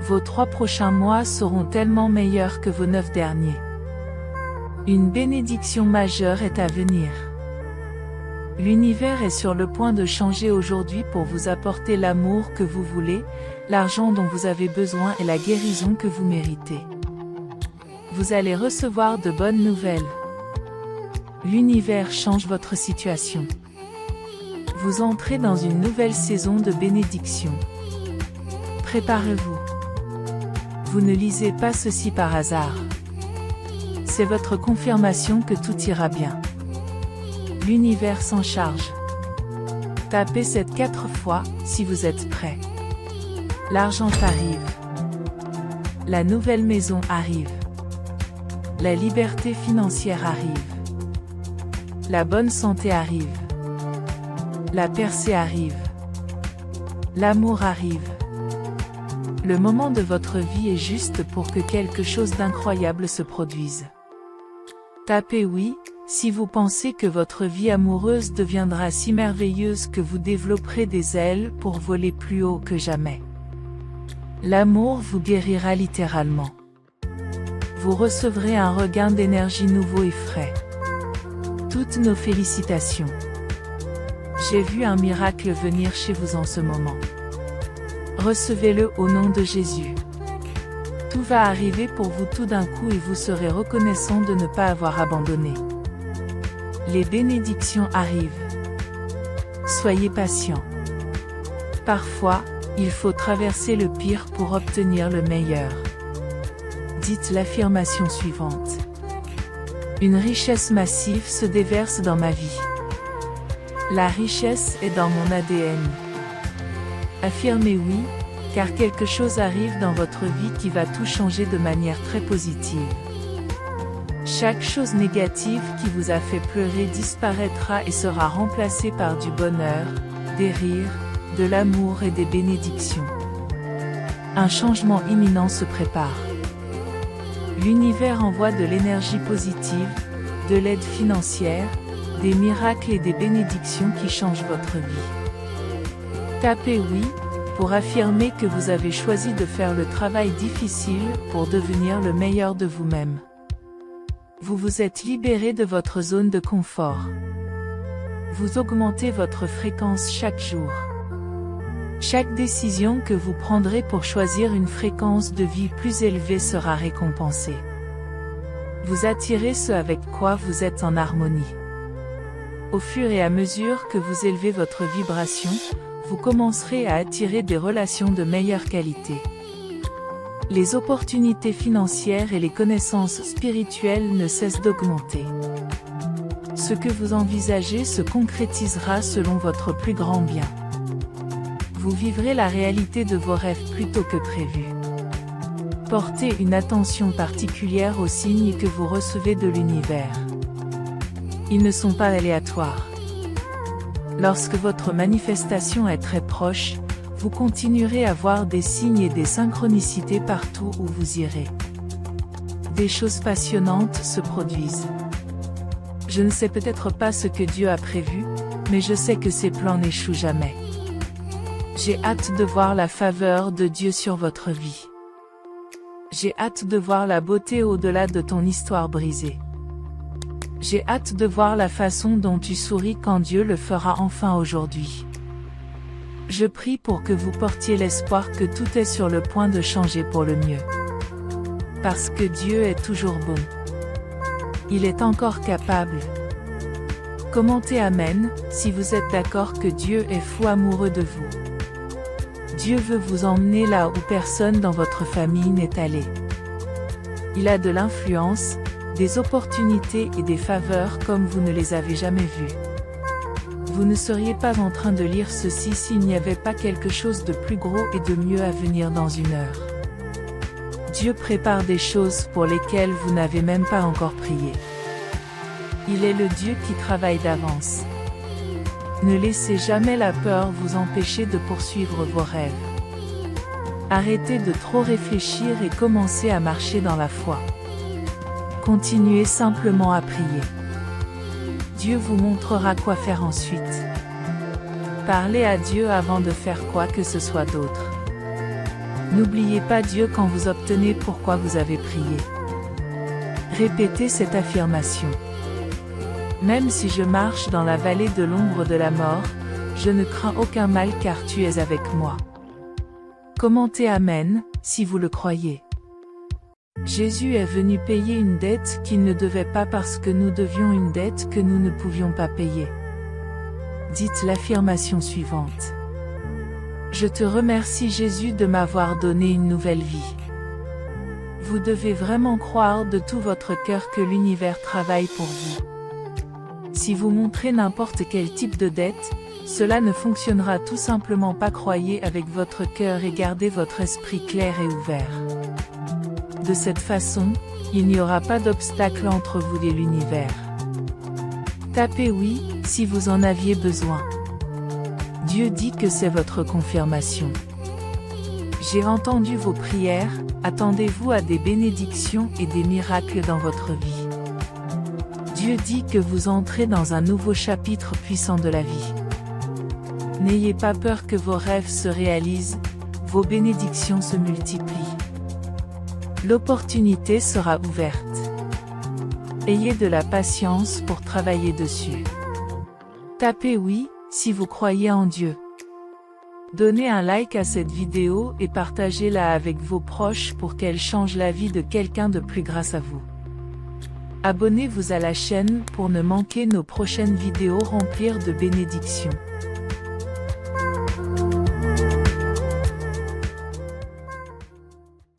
Vos 3 prochains mois seront tellement meilleurs que vos 9 derniers. Une bénédiction majeure est à venir. L'univers est sur le point de changer aujourd'hui pour vous apporter l'amour que vous voulez, l'argent dont vous avez besoin et la guérison que vous méritez. Vous allez recevoir de bonnes nouvelles. L'univers change votre situation. Vous entrez dans une nouvelle saison de bénédiction. Préparez-vous. Vous ne lisez pas ceci par hasard. C'est votre confirmation que tout ira bien. L'univers s'en charge. Tapez cette 4 fois, si vous êtes prêt. L'argent arrive. La nouvelle maison arrive. La liberté financière arrive. La bonne santé arrive. La percée arrive. L'amour arrive. Le moment de votre vie est juste pour que quelque chose d'incroyable se produise. Tapez oui, si vous pensez que votre vie amoureuse deviendra si merveilleuse que vous développerez des ailes pour voler plus haut que jamais. L'amour vous guérira littéralement. Vous recevrez un regain d'énergie nouveau et frais. Toutes nos félicitations. J'ai vu un miracle venir chez vous en ce moment. Recevez-le au nom de Jésus. Tout va arriver pour vous tout d'un coup et vous serez reconnaissant de ne pas avoir abandonné. Les bénédictions arrivent. Soyez patient. Parfois, il faut traverser le pire pour obtenir le meilleur. Dites l'affirmation suivante. Une richesse massive se déverse dans ma vie. La richesse est dans mon ADN. Affirmez oui, car quelque chose arrive dans votre vie qui va tout changer de manière très positive. Chaque chose négative qui vous a fait pleurer disparaîtra et sera remplacée par du bonheur, des rires, de l'amour et des bénédictions. Un changement imminent se prépare. L'univers envoie de l'énergie positive, de l'aide financière, des miracles et des bénédictions qui changent votre vie. Tapez oui, pour affirmer que vous avez choisi de faire le travail difficile pour devenir le meilleur de vous-même. Vous vous êtes libéré de votre zone de confort. Vous augmentez votre fréquence chaque jour. Chaque décision que vous prendrez pour choisir une fréquence de vie plus élevée sera récompensée. Vous attirez ce avec quoi vous êtes en harmonie. Au fur et à mesure que vous élevez votre vibration, vous commencerez à attirer des relations de meilleure qualité. Les opportunités financières et les connaissances spirituelles ne cessent d'augmenter. Ce que vous envisagez se concrétisera selon votre plus grand bien. Vous vivrez la réalité de vos rêves plus tôt que prévu. Portez une attention particulière aux signes que vous recevez de l'univers. Ils ne sont pas aléatoires. Lorsque votre manifestation est très proche, vous continuerez à voir des signes et des synchronicités partout où vous irez. Des choses passionnantes se produisent. Je ne sais peut-être pas ce que Dieu a prévu, mais je sais que ses plans n'échouent jamais. J'ai hâte de voir la faveur de Dieu sur votre vie. J'ai hâte de voir la beauté au-delà de ton histoire brisée. J'ai hâte de voir la façon dont tu souris quand Dieu le fera enfin aujourd'hui. Je prie pour que vous portiez l'espoir que tout est sur le point de changer pour le mieux. Parce que Dieu est toujours bon. Il est encore capable. Commentez Amen, si vous êtes d'accord que Dieu est fou amoureux de vous. Dieu veut vous emmener là où personne dans votre famille n'est allé. Il a de l'influence, des opportunités et des faveurs comme vous ne les avez jamais vues. Vous ne seriez pas en train de lire ceci s'il n'y avait pas quelque chose de plus gros et de mieux à venir dans une heure. Dieu prépare des choses pour lesquelles vous n'avez même pas encore prié. Il est le Dieu qui travaille d'avance. Ne laissez jamais la peur vous empêcher de poursuivre vos rêves. Arrêtez de trop réfléchir et commencez à marcher dans la foi. Continuez simplement à prier. Dieu vous montrera quoi faire ensuite. Parlez à Dieu avant de faire quoi que ce soit d'autre. N'oubliez pas Dieu quand vous obtenez pourquoi vous avez prié. Répétez cette affirmation. Même si je marche dans la vallée de l'ombre de la mort, je ne crains aucun mal car tu es avec moi. Commentez Amen, si vous le croyez. Jésus est venu payer une dette qu'il ne devait pas parce que nous devions une dette que nous ne pouvions pas payer. Dites l'affirmation suivante. Je te remercie Jésus de m'avoir donné une nouvelle vie. Vous devez vraiment croire de tout votre cœur que l'univers travaille pour vous. Si vous montrez n'importe quel type de dette, cela ne fonctionnera tout simplement pas. Croyez avec votre cœur et gardez votre esprit clair et ouvert. De cette façon, il n'y aura pas d'obstacle entre vous et l'univers. Tapez oui, si vous en aviez besoin. Dieu dit que c'est votre confirmation. J'ai entendu vos prières, attendez-vous à des bénédictions et des miracles dans votre vie. Dieu dit que vous entrez dans un nouveau chapitre puissant de la vie. N'ayez pas peur que vos rêves se réalisent, vos bénédictions se multiplient. L'opportunité sera ouverte. Ayez de la patience pour travailler dessus. Tapez oui, si vous croyez en Dieu. Donnez un like à cette vidéo et partagez-la avec vos proches pour qu'elle change la vie de quelqu'un de plus grâce à vous. Abonnez-vous à la chaîne pour ne manquer nos prochaines vidéos remplies de bénédictions.